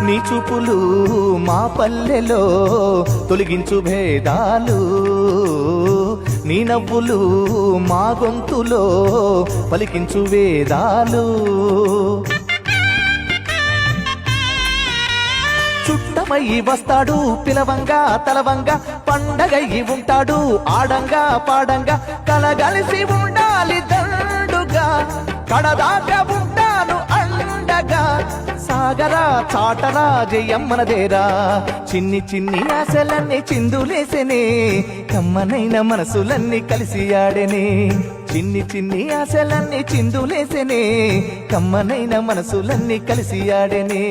నీ చూపులు మా పల్లెలో తొలగించు భేదాలు, నీ నవ్వులు మా గొంతులో పలికించు వేదాలు. చుట్టమయ్యి వస్తాడు పిలవంగా తలవంగా, పండగయ్యి ఉంటాడు ఆడంగా పాడంగా, కలగలిసి ఉండాలి దండుగా, కడదాకా ఉంటాను అండగా. సాగరా చాటరా జయమ్మనదేరా, చిన్ని చిన్ని ఆశలన్నీ చిందులేసెనే, కమ్మనైన మనసులన్నీ కలిసి ఆడెనే. చిన్ని చిన్ని ఆశలన్నీ చిందులేసెనే, కమ్మనైన మనసులన్నీ కలిసి ఆడెనే.